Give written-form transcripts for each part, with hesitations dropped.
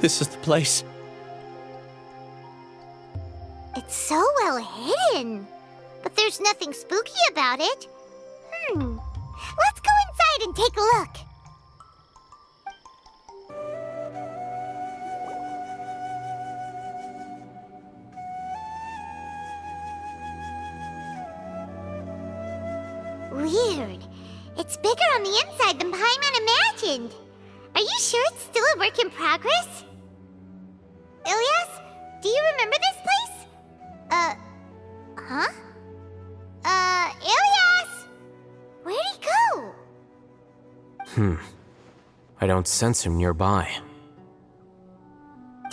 this is the place. It's so well hidden, but there's nothing spooky about it. Let's go inside and take a look. Weird. It's bigger on the inside than Paimon imagined. Are you sure it's still a work in progress? Ilias, do you remember this place? Huh? Ilias! Where'd he go? I don't sense him nearby.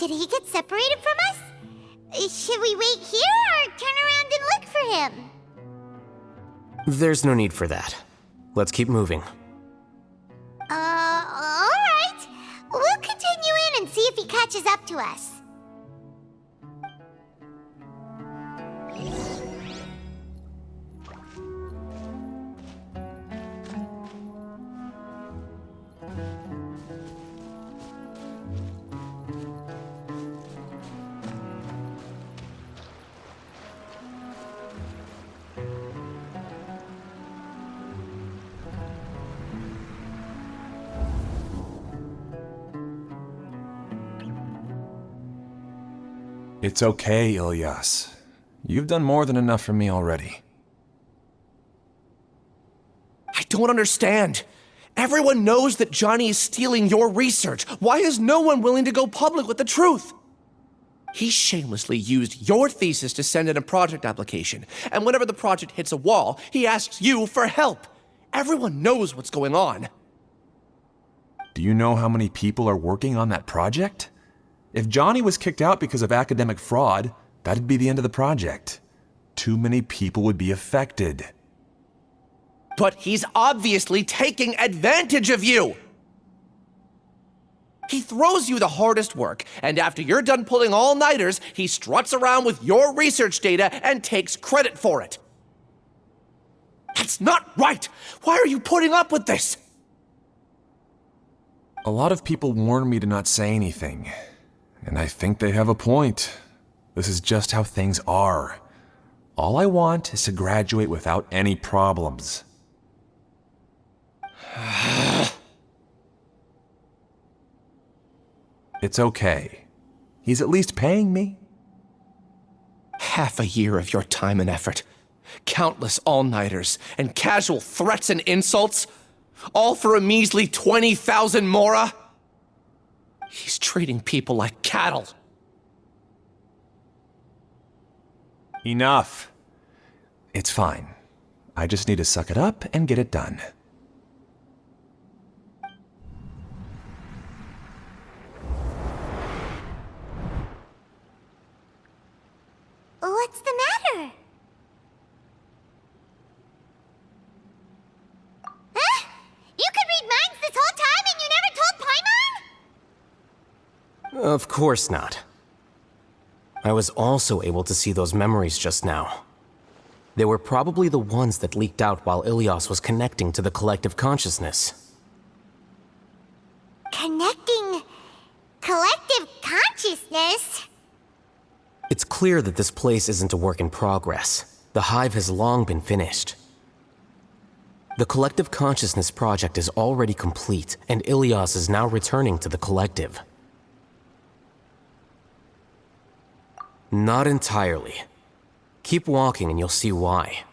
Did he get separated from us? Should we wait here or turn around and look for him? There's no need for that. Let's keep moving. Alright. We'll continue in and see if he catches up to us. It's okay, Ilias. You've done more than enough for me already. I don't understand. Everyone knows that Johnny is stealing your research. Why is no one willing to go public with the truth? He shamelessly used your thesis to send in a project application, and whenever the project hits a wall, he asks you for help. Everyone knows what's going on. Do you know how many people are working on that project? If Johnny was kicked out because of academic fraud, that'd be the end of the project. Too many people would be affected. But he's obviously taking advantage of you! He throws you the hardest work, and after you're done pulling all-nighters, he struts around with your research data and takes credit for it. That's not right! Why are you putting up with this? A lot of people warn me to not say anything. And I think they have a point. This is just how things are. All I want is to graduate without any problems. It's okay. He's at least paying me. Half a year of your time and effort, countless all-nighters, and casual threats and insults, all for a measly 20,000 mora? He's treating people like cattle. Enough. It's fine. I just need to suck it up and get it done. What's the matter? Huh? You could read minds this whole time and you never told Paimon? Of course not. I was also able to see those memories just now. They were probably the ones that leaked out while Ilias was connecting to the collective consciousness. Connecting collective consciousness? It's clear that this place isn't a work in progress. The hive has long been finished. The collective consciousness project is already complete, and Ilias is now returning to the collective. Not entirely. Keep walking and you'll see why.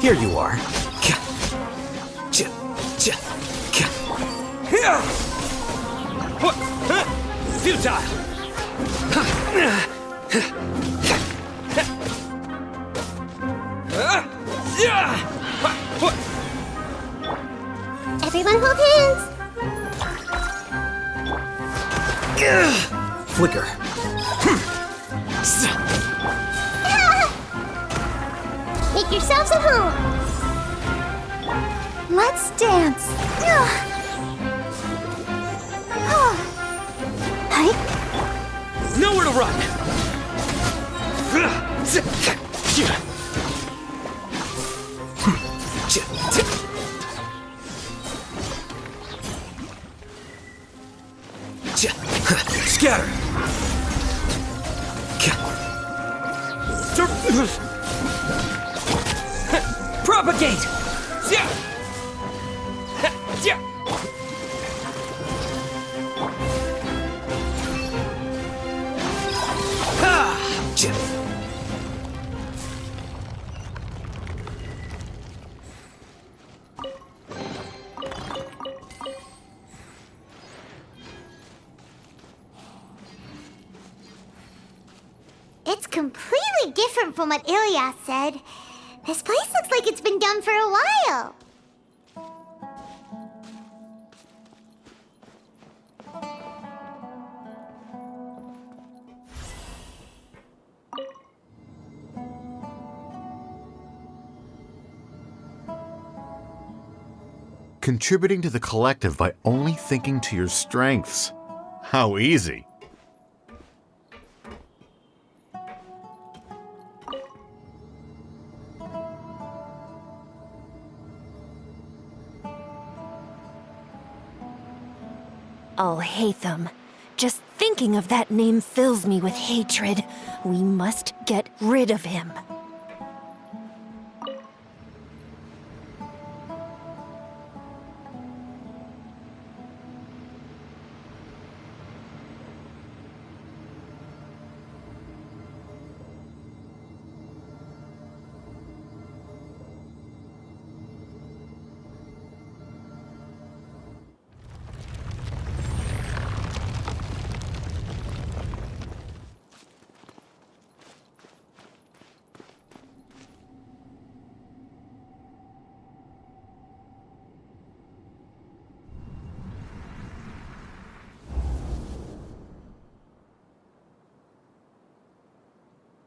Here you are. Futile! Everyone hold hands. Flicker. Make yourselves at home. Let's dance. Nowhere to run! Scatter! Propagate! It's completely different from what Ilyas said. This place looks like it's been done for a while. Contributing to the collective by only thinking to your strengths. How easy. Alhaitham. Just thinking of that name fills me with hatred. We must get rid of him.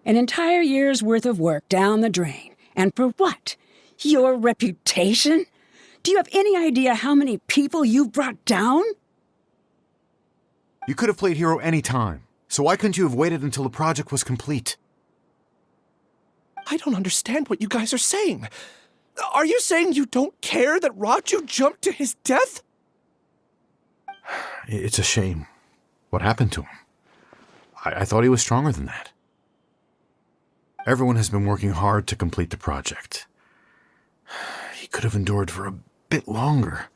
An entire year's worth of work down the drain. And for what? Your reputation? Do you have any idea how many people you've brought down? You could have played hero any time, so why couldn't you have waited until the project was complete? I don't understand what you guys are saying. Are you saying you don't care that Raju jumped to his death? It's a shame. What happened to him? I thought he was stronger than that. Everyone has been working hard to complete the project. He could have endured for a bit longer,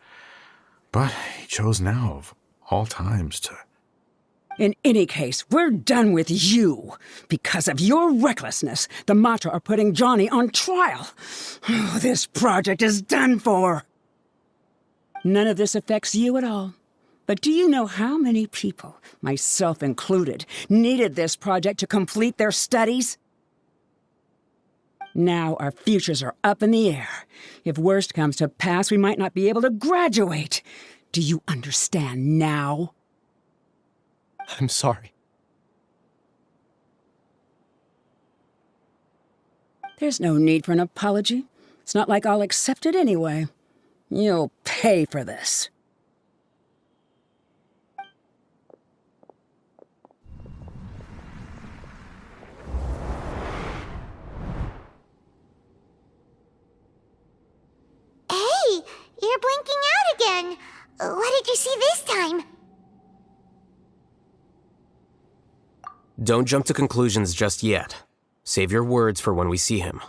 but he chose now, of all times, to... In any case, we're done with you. Because of your recklessness, the Matra are putting Johnny on trial. Oh, this project is done for. None of this affects you at all. But do you know how many people, myself included, needed this project to complete their studies? Now our futures are up in the air. If worst comes to pass, we might not be able to graduate. Do you understand now? I'm sorry. There's no need for an apology. It's not like I'll accept it anyway. You'll pay for this. Hey, you're blinking out again. What did you see this time? Don't jump to conclusions just yet. Save your words for when we see him.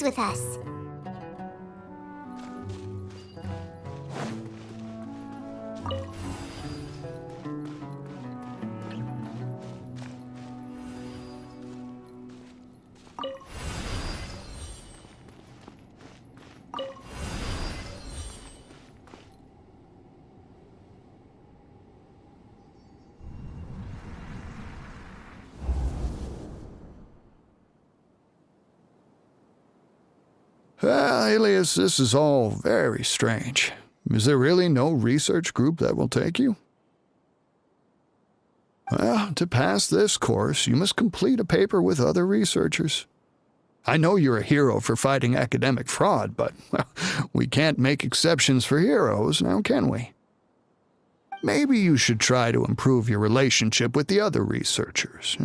disagrees with us. Alias, this is all very strange. Is there really no research group that will take you? Well, to pass this course, you must complete a paper with other researchers. I know you're a hero for fighting academic fraud, but well, we can't make exceptions for heroes, now can we? Maybe you should try to improve your relationship with the other researchers.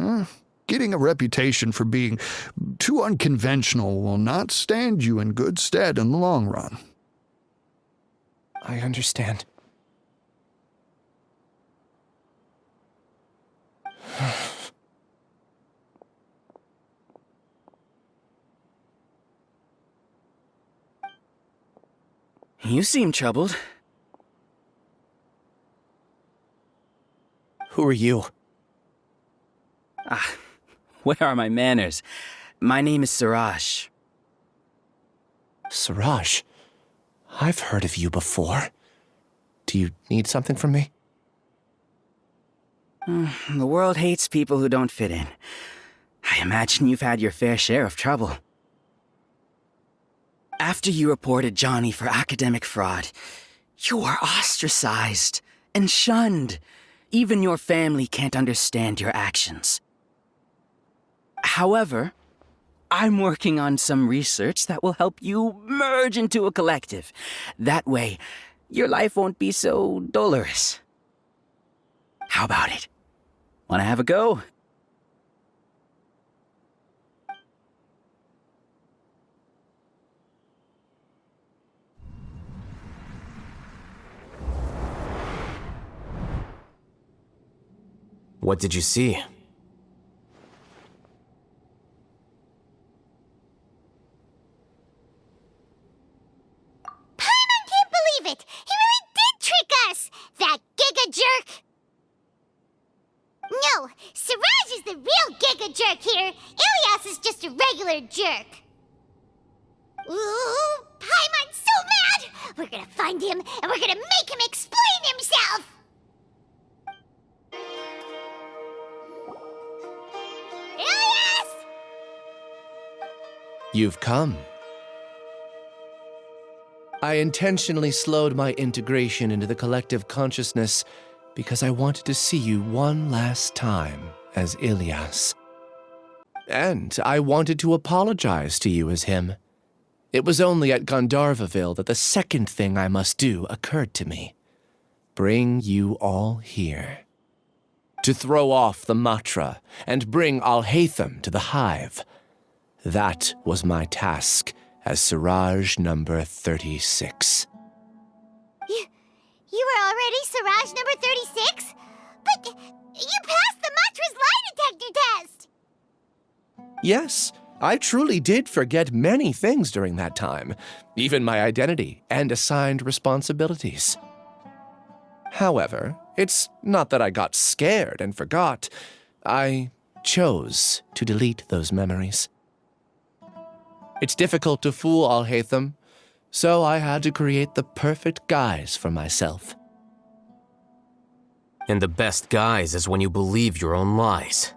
Getting a reputation for being too unconventional will not stand you in good stead in the long run. I understand. You seem troubled. Who are you? Where are my manners? My name is Siraj. Siraj? I've heard of you before. Do you need something from me? The world hates people who don't fit in. I imagine you've had your fair share of trouble. After you reported Johnny for academic fraud, you were ostracized and shunned. Even your family can't understand your actions. However, I'm working on some research that will help you merge into a collective. That way, your life won't be so dolorous. How about it? Want to have a go? What did you see? It! He really did trick us! That Giga Jerk! No, Siraj is the real Giga Jerk here. Ilias is just a regular jerk. Ooh, Paimon's so mad! We're gonna find him, and we're gonna make him explain himself! Ilias! You've come. I intentionally slowed my integration into the collective consciousness because I wanted to see you one last time as Ilias. And I wanted to apologize to you as him. It was only at Gandharvaville that the second thing I must do occurred to me. Bring you all here. To throw off the Matra and bring Alhaitham to the hive. That was my task as Siraj number 36. You were already Siraj number 36? But you passed the Matra's lie detector test! Yes, I truly did forget many things during that time, even my identity and assigned responsibilities. However, it's not that I got scared and forgot. I chose to delete those memories. It's difficult to fool Alhaitham, so I had to create the perfect guise for myself. And the best guise is when you believe your own lies.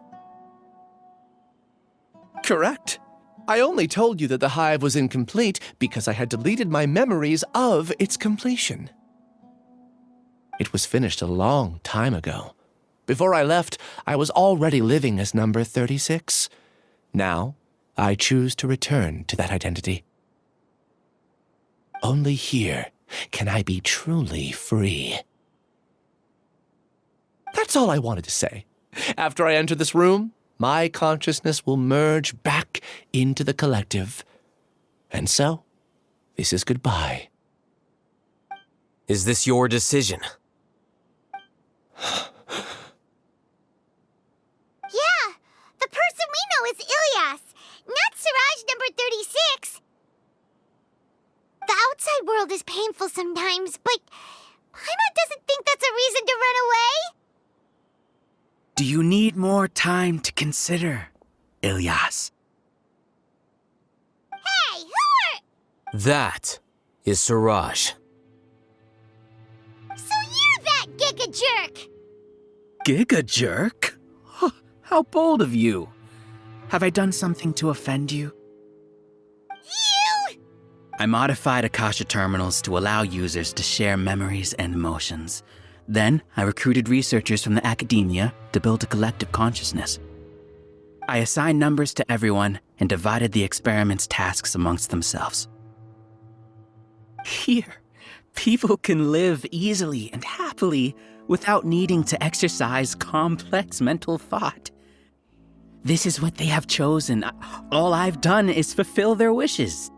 Correct. I only told you that the hive was incomplete because I had deleted my memories of its completion. It was finished a long time ago. Before I left, I was already living as number 36. Now, I choose to return to that identity. Only here can I be truly free. That's all I wanted to say. After I enter this room, my consciousness will merge back into the collective. And so, this is goodbye. Is this your decision? Yeah, the person we know is Ilias, not Siraj number 36. outside world is painful sometimes, but Paimon doesn't think that's a reason to run away. Do you need more time to consider, Ilyas? Hey, who are... That is Siraj. So you're that Giga Jerk! Giga jerk? Huh, how bold of you. Have I done something to offend you? You! I modified Akasha terminals to allow users to share memories and emotions. Then, I recruited researchers from the academia to build a collective consciousness. I assigned numbers to everyone and divided the experiment's tasks amongst themselves. Here, people can live easily and happily without needing to exercise complex mental thought. This is what they have chosen. All I've done is fulfill their wishes.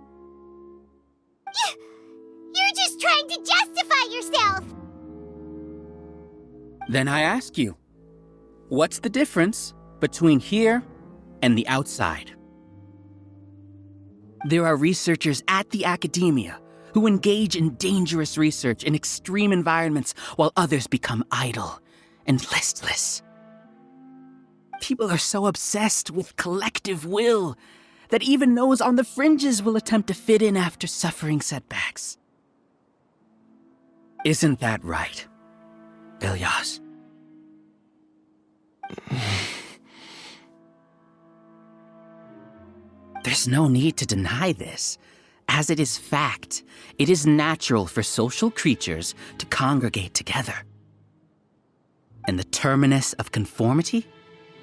You're just trying to justify yourself! Then I ask you, what's the difference between here and the outside? There are researchers at the academia who engage in dangerous research in extreme environments while others become idle and listless. People are so obsessed with collective will that even those on the fringes will attempt to fit in after suffering setbacks. Isn't that right, Ilyas? There's no need to deny this. As it is fact, it is natural for social creatures to congregate together. And the terminus of conformity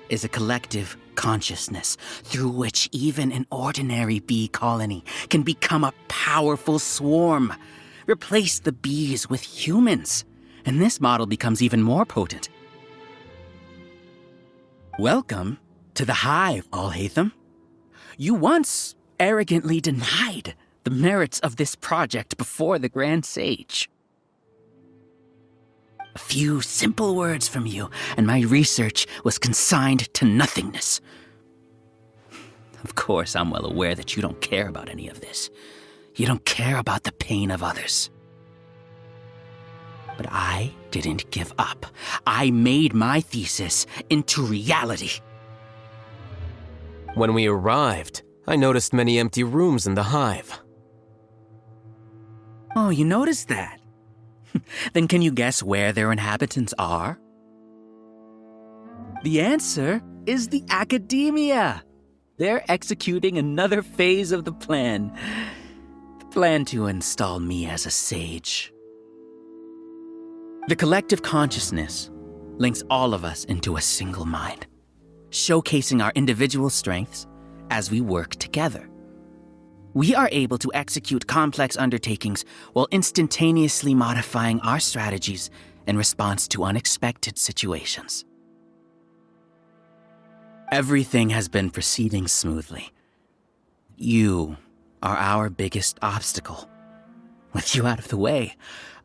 is a collective consciousness through which even an ordinary bee colony can become a powerful swarm. Replace the bees with humans, and this model becomes even more potent. Welcome to the hive, Alhaitham. You once arrogantly denied the merits of this project before the Grand Sage. A few simple words from you, and my research was consigned to nothingness. Of course, I'm well aware that you don't care about any of this. You don't care about the pain of others. But I didn't give up. I made my thesis into reality. When we arrived, I noticed many empty rooms in the hive. Oh, you noticed that? Then can you guess where their inhabitants are? The answer is the academia. They're executing another phase of the plan. The plan to install me as a sage. The collective consciousness links all of us into a single mind, showcasing our individual strengths as we work together. We are able to execute complex undertakings while instantaneously modifying our strategies in response to unexpected situations. Everything has been proceeding smoothly. You are our biggest obstacle. With you out of the way,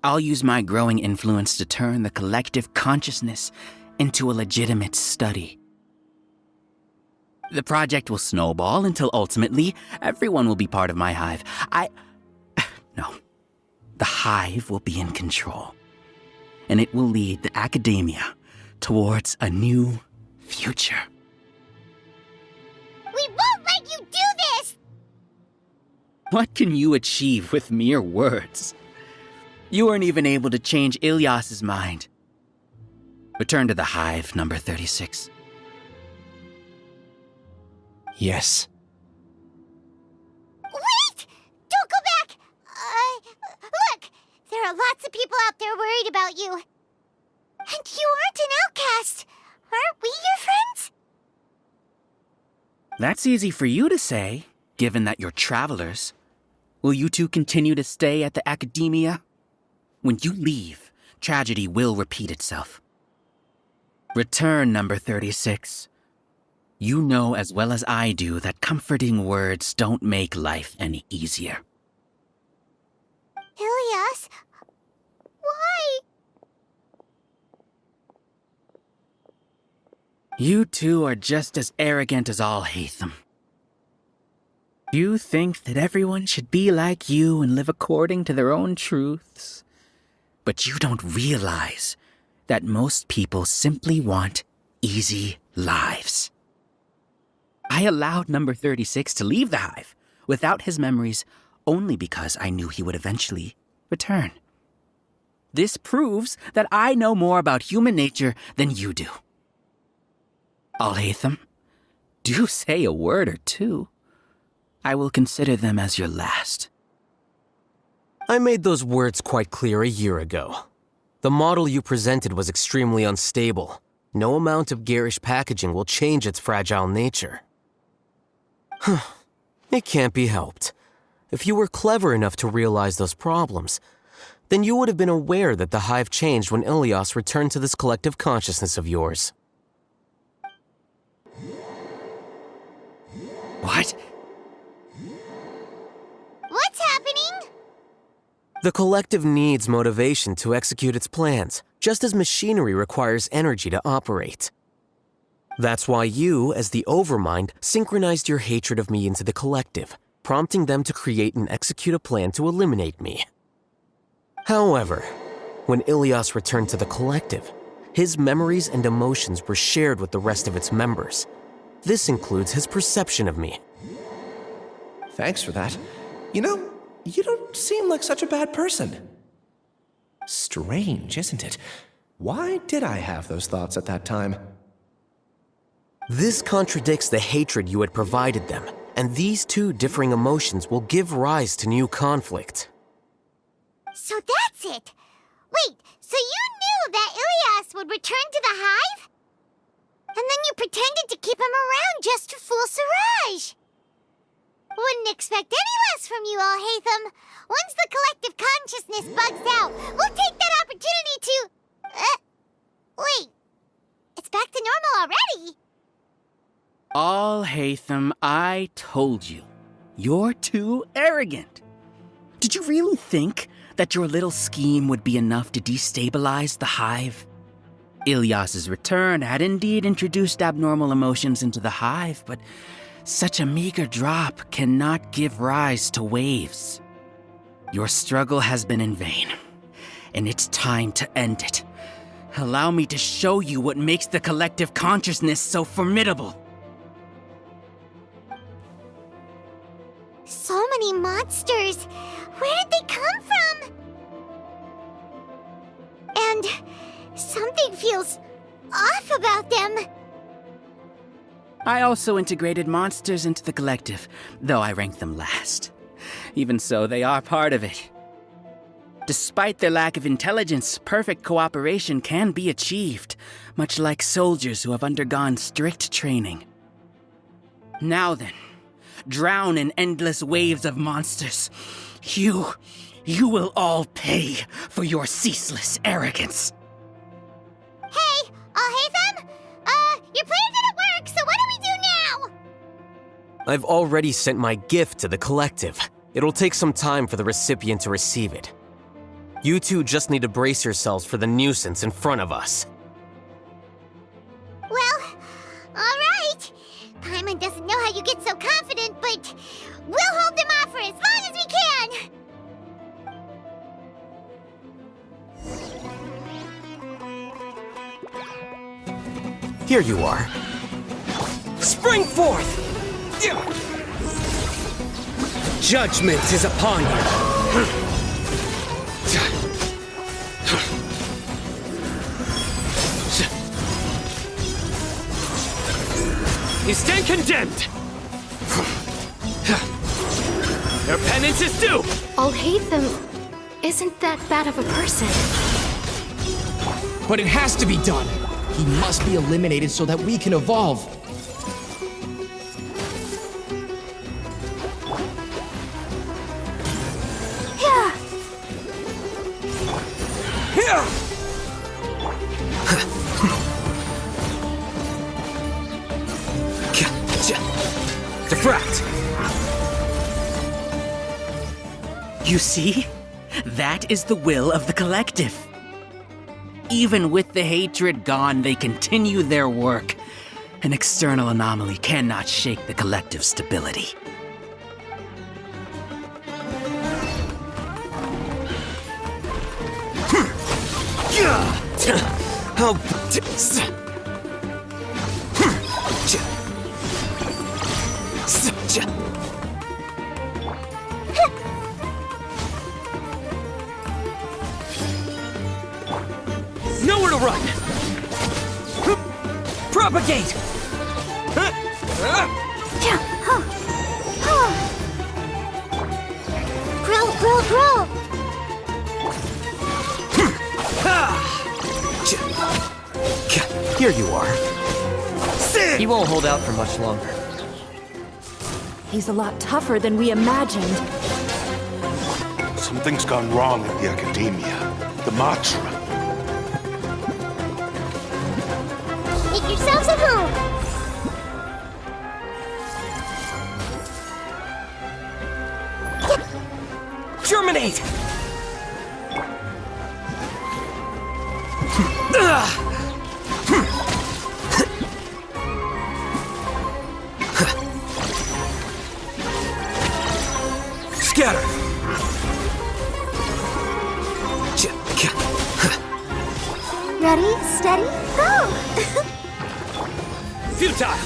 I'll use my growing influence to turn the collective consciousness into a legitimate study. The project will snowball until ultimately everyone will be part of my hive. No. The hive will be in control. And it will lead the academia towards a new future. We won't let you do this! What can you achieve with mere words? You weren't even able to change Ilyas's mind. Return to the hive, number 36. Yes. Wait! Don't go back! Look! There are lots of people out there worried about you. And you aren't an outcast. Aren't we your friends? That's easy for you to say, given that you're travelers. Will you two continue to stay at the academia? When you leave, tragedy will repeat itself. Return, number 36. You know as well as I do that comforting words don't make life any easier. Ilyas? Why? You two are just as arrogant as Alhaitham. You think that everyone should be like you and live according to their own truths. But you don't realize that most people simply want easy lives. I allowed number 36 to leave the hive without his memories only because I knew he would eventually return. This proves that I know more about human nature than you do. Alhaitham, do say a word or two. I will consider them as your last. I made those words quite clear a year ago. The model you presented was extremely unstable. No amount of garish packaging will change its fragile nature. It can't be helped. If you were clever enough to realize those problems, then you would have been aware that the hive changed when Ilias returned to this collective consciousness of yours. What? What's happening? The collective needs motivation to execute its plans, just as machinery requires energy to operate. That's why you, as the Overmind, synchronized your hatred of me into the collective, prompting them to create and execute a plan to eliminate me. However, when Ilias returned to the collective, his memories and emotions were shared with the rest of its members. This includes his perception of me. Thanks for that. You know, you don't seem like such a bad person. Strange, isn't it? Why did I have those thoughts at that time? This contradicts the hatred you had provided them, and these two differing emotions will give rise to new conflict. So that's it. Wait, so you knew that Ilias would return to the hive? And then you pretended to keep him around just to fool Siraj. Wouldn't expect any less from you, Alhaitham. Once the collective consciousness bugs out, we'll take that opportunity to... wait. It's back to normal already. Alhaitham, I told you. You're too arrogant. Did you really think that your little scheme would be enough to destabilize the hive? Ilias's return had indeed introduced abnormal emotions into the hive, but such a meager drop cannot give rise to waves. Your struggle has been in vain, and it's time to end it. Allow me to show you what makes the collective consciousness so formidable. So many monsters. Where did they come from? And something feels off about them. I also integrated monsters into the collective, though I ranked them last. Even so, they are part of it. Despite their lack of intelligence, perfect cooperation can be achieved, much like soldiers who have undergone strict training. Now then, drown in endless waves of monsters. You will all pay for your ceaseless arrogance. Hey, Alhaitham? Your plan didn't work, so what do we do now? I've already sent my gift to the collective. It'll take some time for the recipient to receive it. You two just need to brace yourselves for the nuisance in front of us. Well, alright. Paimon doesn't know how you get so confident, but we'll hold them off for as long as we can. Here you are. Spring forth! Judgment is upon you. You stand condemned! Your penance is due! Alhaitham isn't that bad of a person. But it has to be done. He must be eliminated so that we can evolve. Diffract! You see? That is the will of the collective. Even with the hatred gone, they continue their work. An external anomaly cannot shake the collective stability. Nowhere to run! Propagate! Grow! Here you are. He won't hold out for much longer. He's a lot tougher than we imagined. Something's gone wrong at the Academia. The Matra. Make yourselves at home. Germinate! Scatter! Ready, steady, go! Futile!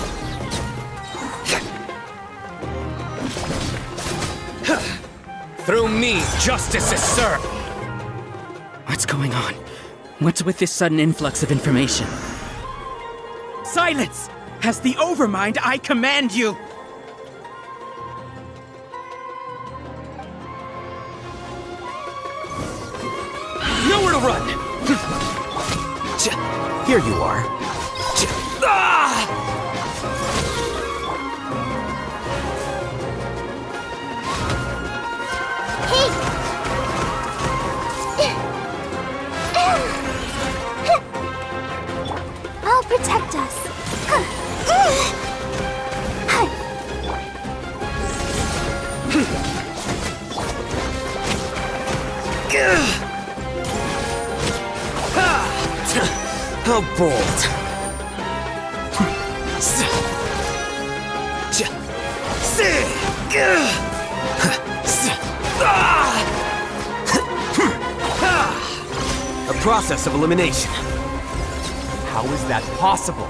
Through me, justice is served! What's going on? What's with this sudden influx of information? Silence! As the Overmind, I command you! Nowhere to run! Here you are. I'll protect us. How bold! A process of elimination. How is that possible?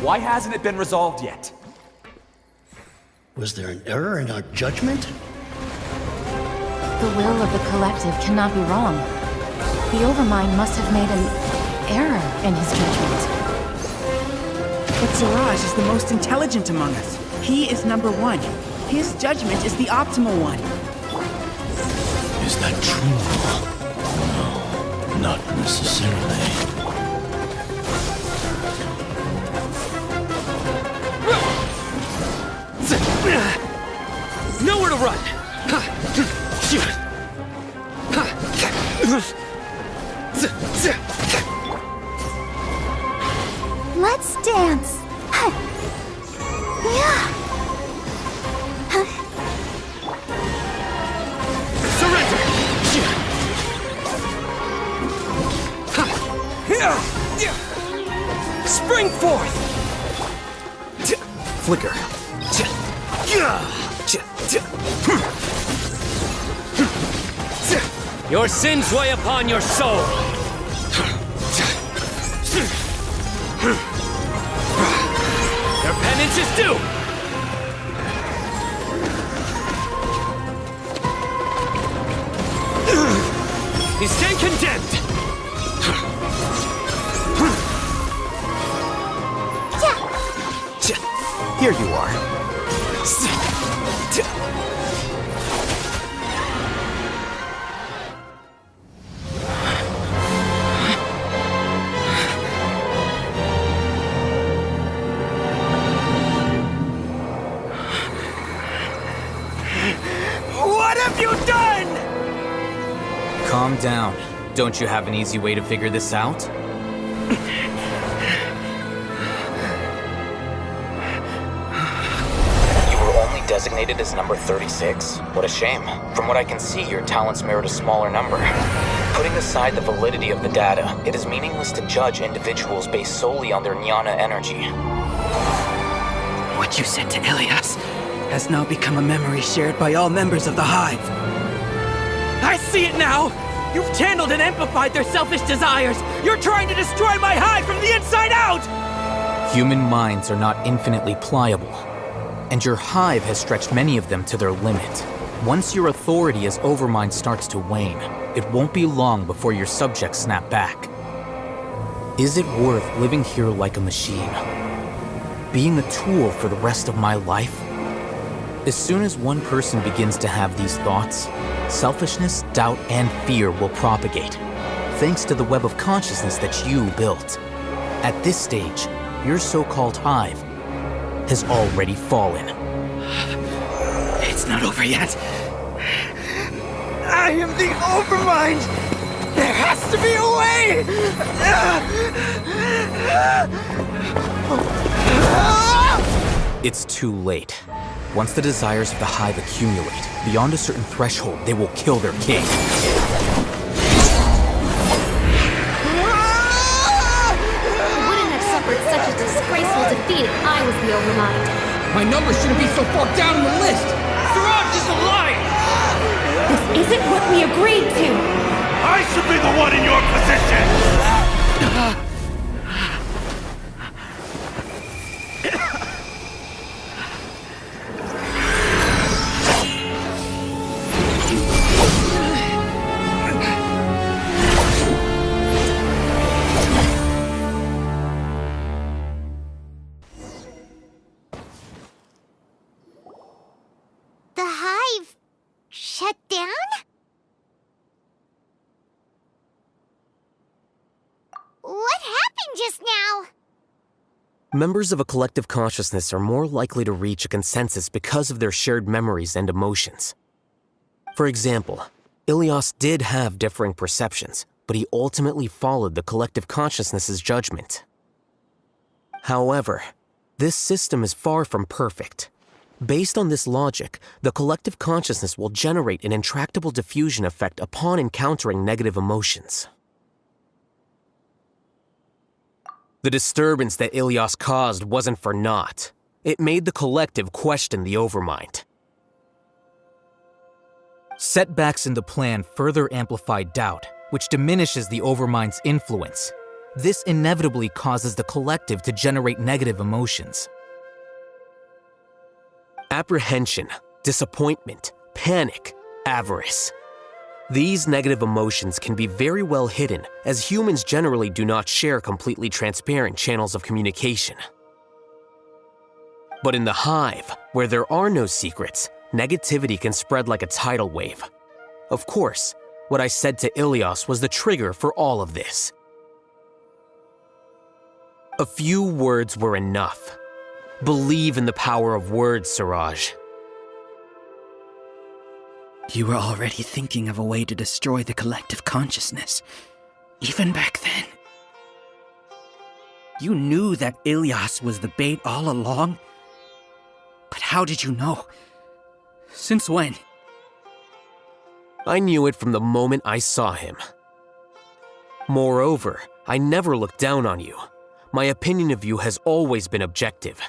Why hasn't it been resolved yet? Was there an error in our judgment? The will of the collective cannot be wrong. The Overmind must have made an error in his judgment. But Siraj is the most intelligent among us. He is number one. His judgment is the optimal one. Is that true? No, not necessarily. Nowhere to run! Let's dance. Surrender! Spring forth! Flicker. Your sins weigh upon your soul. Your penance is due. You stand condemned. Here you are. What have you done? Calm down. Don't you have an easy way to figure this out? Designated as number 36? What a shame. From what I can see, your talents merit a smaller number. Putting aside the validity of the data, it is meaningless to judge individuals based solely on their jnana energy. What you said to Ilias has now become a memory shared by all members of the Hive. I see it now! You've channeled and amplified their selfish desires! You're trying to destroy my hive from the inside out! Human minds are not infinitely pliable, and your hive has stretched many of them to their limit. Once your authority as Overmind starts to wane, it won't be long before your subjects snap back. Is it worth living here like a machine? Being a tool for the rest of my life? As soon as one person begins to have these thoughts, selfishness, doubt, and fear will propagate, thanks to the web of consciousness that you built. At this stage, your so-called hive has already fallen. It's not over yet. I am the Overmind! There has to be a way! It's too late. Once the desires of the hive accumulate, beyond a certain threshold, they will kill their king. I wouldn't have suffered such a disgraceful defeat if I was the Overmind. My number shouldn't be so far down on the list! Siraj is alive! This isn't what we agreed to! I should be the one in your position! The hive shut down? What happened just now? Members of a collective consciousness are more likely to reach a consensus because of their shared memories and emotions. For example, Ilias did have differing perceptions, but he ultimately followed the collective consciousness's judgment. However, this system is far from perfect. Based on this logic, the collective consciousness will generate an intractable diffusion effect upon encountering negative emotions. The disturbance that Ilias caused wasn't for naught. It made the collective question the Overmind. Setbacks in the plan further amplify doubt, which diminishes the Overmind's influence. This inevitably causes the collective to generate negative emotions. Apprehension, disappointment, panic, avarice. These negative emotions can be very well hidden, as humans generally do not share completely transparent channels of communication. But in the hive, where there are no secrets, negativity can spread like a tidal wave. Of course, what I said to Ilias was the trigger for all of this. A few words were enough. Believe in the power of words, Siraj. You were already thinking of a way to destroy the collective consciousness, even back then. You knew that Ilias was the bait all along? But how did you know? Since when? I knew it from the moment I saw him. Moreover, I never looked down on you. My opinion of you has always been objective.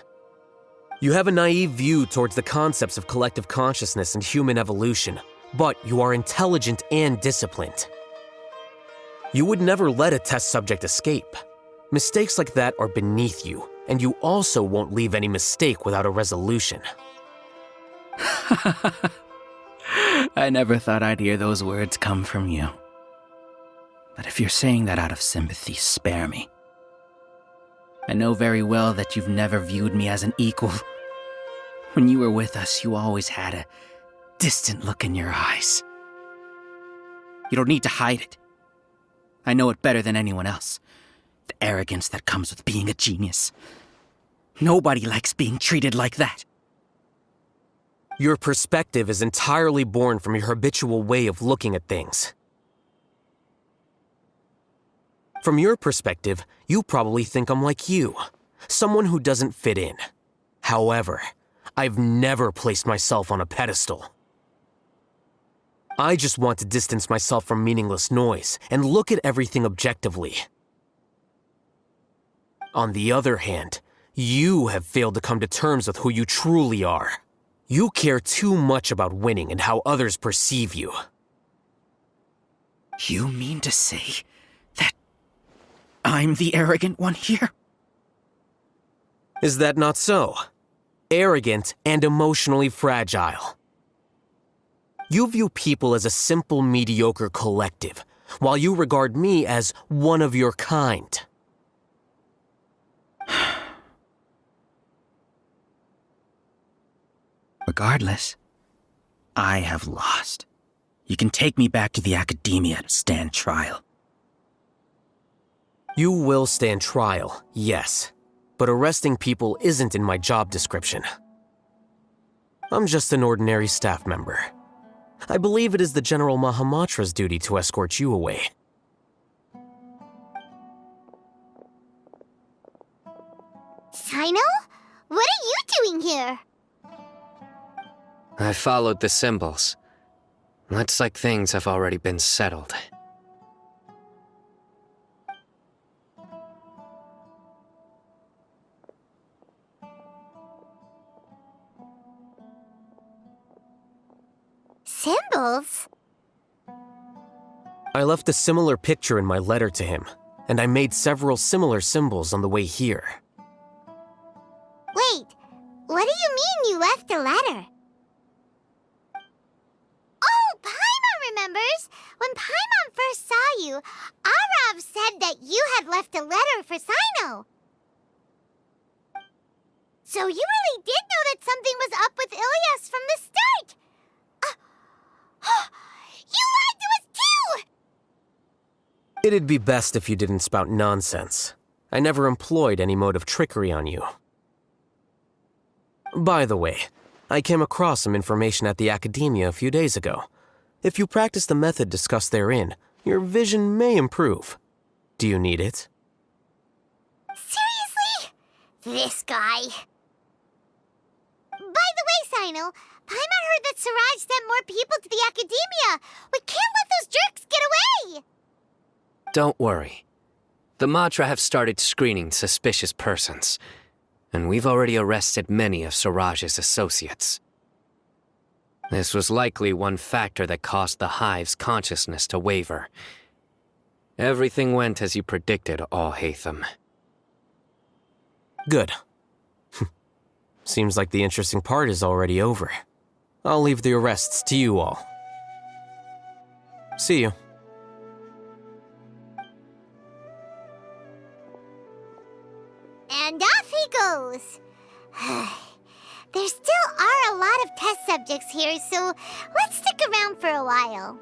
You have a naive view towards the concepts of collective consciousness and human evolution, but you are intelligent and disciplined. You would never let a test subject escape. Mistakes like that are beneath you, and you also won't leave any mistake without a resolution. I never thought I'd hear those words come from you. But if you're saying that out of sympathy, spare me. I know very well that you've never viewed me as an equal. When you were with us, you always had a distant look in your eyes. You don't need to hide it. I know it better than anyone else. The arrogance that comes with being a genius. Nobody likes being treated like that. Your perspective is entirely born from your habitual way of looking at things. From your perspective, you probably think I'm like you, someone who doesn't fit in. However, I've never placed myself on a pedestal. I just want to distance myself from meaningless noise and look at everything objectively. On the other hand, you have failed to come to terms with who you truly are. You care too much about winning and how others perceive you. You mean to say that I'm the arrogant one here? Is that not so? Arrogant and emotionally fragile. You view people as a simple, mediocre collective, while you regard me as one of your kind. Regardless, I have lost. You can take me back to the academia to stand trial. You will stand trial, yes. But arresting people isn't in my job description. I'm just an ordinary staff member. I believe it is the General Mahamatra's duty to escort you away. Sino? What are you doing here? I followed the symbols. Looks like things have already been settled. Symbols? I left a similar picture in my letter to him, and I made several similar symbols on the way here. Wait, what do you mean you left a letter? Oh, Paimon remembers! When Paimon first saw you, Arav said that you had left a letter for Sino. So you really did know that something was up with Ilias from the start! You lied to us too! It'd be best if you didn't spout nonsense. I never employed any mode of trickery on you. By the way, I came across some information at the Academia a few days ago. If you practice the method discussed therein, your vision may improve. Do you need it? Seriously? This guy. By the way, Sino, Paimon heard that Siraj sent more people to the Academia. We can't let those jerks get away! Don't worry. The Matra have started screening suspicious persons, and we've already arrested many of Siraj's associates. This was likely one factor that caused the Hive's consciousness to waver. Everything went as you predicted, Alhaitham. Good. Seems like the interesting part is already over. I'll leave the arrests to you all. See you. And off he goes. There still are a lot of test subjects here, so let's stick around for a while.